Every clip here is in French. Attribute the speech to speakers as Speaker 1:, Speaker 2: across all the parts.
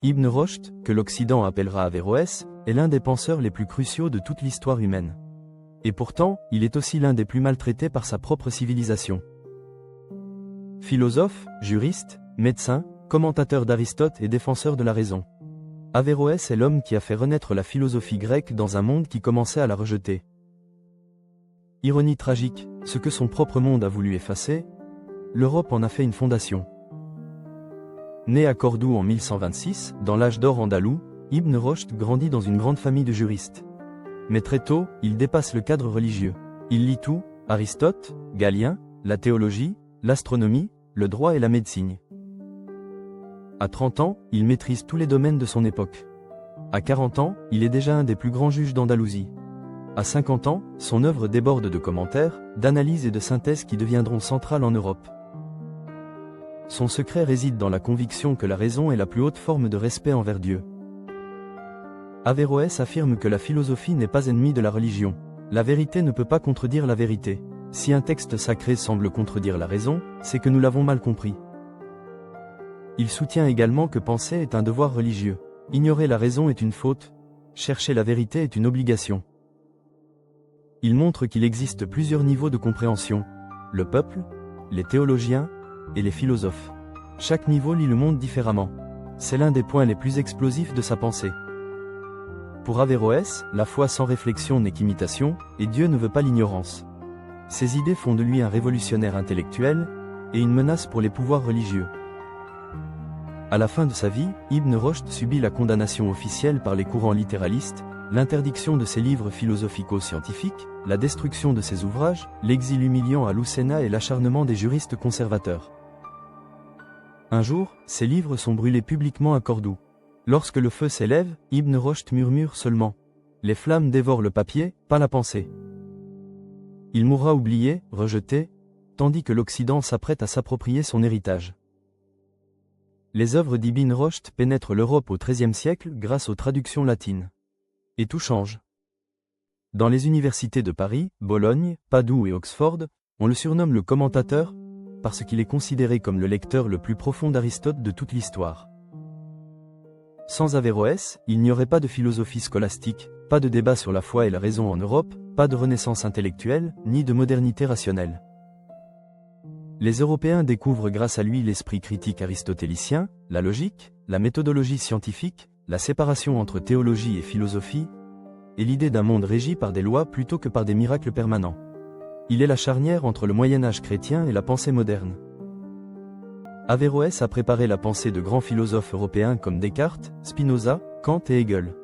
Speaker 1: Ibn Rushd, que l'Occident appellera Averroès, est l'un des penseurs les plus cruciaux de toute l'histoire humaine. Et pourtant, il est aussi l'un des plus maltraités par sa propre civilisation. Philosophe, juriste, médecin, commentateur d'Aristote et défenseur de la raison. Averroès est l'homme qui a fait renaître la philosophie grecque dans un monde qui commençait à la rejeter. Ironie tragique, ce que son propre monde a voulu effacer, l'Europe en a fait une fondation. Né à Cordoue en 1126, dans l'âge d'or andalou, Ibn Rushd grandit dans une grande famille de juristes. Mais très tôt, il dépasse le cadre religieux. Il lit tout, Aristote, Galien, la théologie, l'astronomie, le droit et la médecine. À 30 ans, il maîtrise tous les domaines de son époque. À 40 ans, il est déjà un des plus grands juges d'Andalousie. À 50 ans, son œuvre déborde de commentaires, d'analyses et de synthèses qui deviendront centrales en Europe. Son secret réside dans la conviction que la raison est la plus haute forme de respect envers Dieu. Averroès affirme que la philosophie n'est pas ennemie de la religion. La vérité ne peut pas contredire la vérité. Si un texte sacré semble contredire la raison, c'est que nous l'avons mal compris. Il soutient également que penser est un devoir religieux. Ignorer la raison est une faute, chercher la vérité est une obligation. Il montre qu'il existe plusieurs niveaux de compréhension, le peuple, les théologiens et les philosophes. Chaque niveau lit le monde différemment. C'est l'un des points les plus explosifs de sa pensée. Pour Averroès, la foi sans réflexion n'est qu'imitation, et Dieu ne veut pas l'ignorance. Ses idées font de lui un révolutionnaire intellectuel, et une menace pour les pouvoirs religieux. À la fin de sa vie, Ibn Rushd subit la condamnation officielle par les courants littéralistes, l'interdiction de ses livres philosophico-scientifiques, la destruction de ses ouvrages, l'exil humiliant à Lucena et l'acharnement des juristes conservateurs. Un jour, ses livres sont brûlés publiquement à Cordoue. Lorsque le feu s'élève, Ibn Rushd murmure seulement. Les flammes dévorent le papier, pas la pensée. Il mourra oublié, rejeté, tandis que l'Occident s'apprête à s'approprier son héritage. Les œuvres d'Ibn Rushd pénètrent l'Europe au XIIIe siècle grâce aux traductions latines. Et tout change. Dans les universités de Paris, Bologne, Padoue et Oxford, on le surnomme le commentateur, parce qu'il est considéré comme le lecteur le plus profond d'Aristote de toute l'histoire. Sans Averroès, il n'y aurait pas de philosophie scolastique, pas de débat sur la foi et la raison en Europe, pas de renaissance intellectuelle, ni de modernité rationnelle. Les Européens découvrent grâce à lui l'esprit critique aristotélicien, la logique, la méthodologie scientifique, la séparation entre théologie et philosophie, et l'idée d'un monde régi par des lois plutôt que par des miracles permanents. Il est la charnière entre le Moyen-Âge chrétien et la pensée moderne. Averroès a préparé la pensée de grands philosophes européens comme Descartes, Spinoza, Kant et Hegel.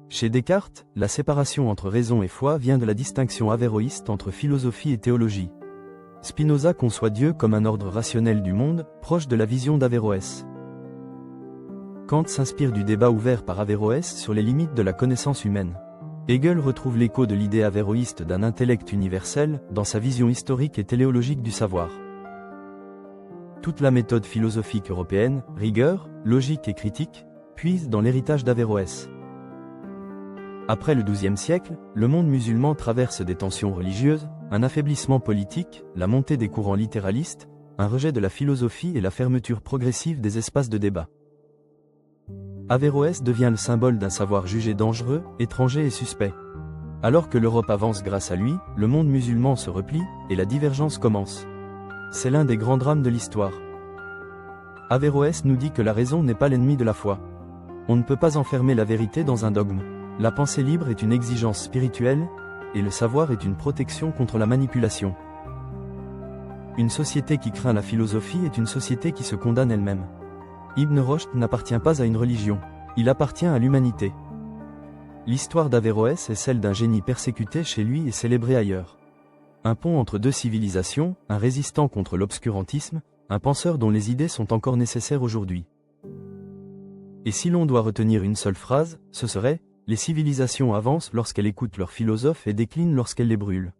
Speaker 1: Chez Descartes, la séparation entre raison et foi vient de la distinction averroïste entre philosophie et théologie. Spinoza conçoit Dieu comme un ordre rationnel du monde, proche de la vision d'Averroès. Kant s'inspire du débat ouvert par Averroès sur les limites de la connaissance humaine. Hegel retrouve l'écho de l'idée averroïste d'un intellect universel dans sa vision historique et téléologique du savoir. Toute la méthode philosophique européenne, rigueur, logique et critique, puise dans l'héritage d'Averroès. Après le XIIe siècle, le monde musulman traverse des tensions religieuses, un affaiblissement politique, la montée des courants littéralistes, un rejet de la philosophie et la fermeture progressive des espaces de débat. Averroès devient le symbole d'un savoir jugé dangereux, étranger et suspect. Alors que l'Europe avance grâce à lui, le monde musulman se replie, et la divergence commence. C'est l'un des grands drames de l'histoire. Averroès nous dit que la raison n'est pas l'ennemi de la foi. On ne peut pas enfermer la vérité dans un dogme. La pensée libre est une exigence spirituelle, et le savoir est une protection contre la manipulation. Une société qui craint la philosophie est une société qui se condamne elle-même. Ibn Rushd n'appartient pas à une religion, il appartient à l'humanité. L'histoire d'Averroès est celle d'un génie persécuté chez lui et célébré ailleurs. Un pont entre deux civilisations, un résistant contre l'obscurantisme, un penseur dont les idées sont encore nécessaires aujourd'hui. Et si l'on doit retenir une seule phrase, ce serait « Les civilisations avancent lorsqu'elles écoutent leurs philosophes et déclinent lorsqu'elles les brûlent ».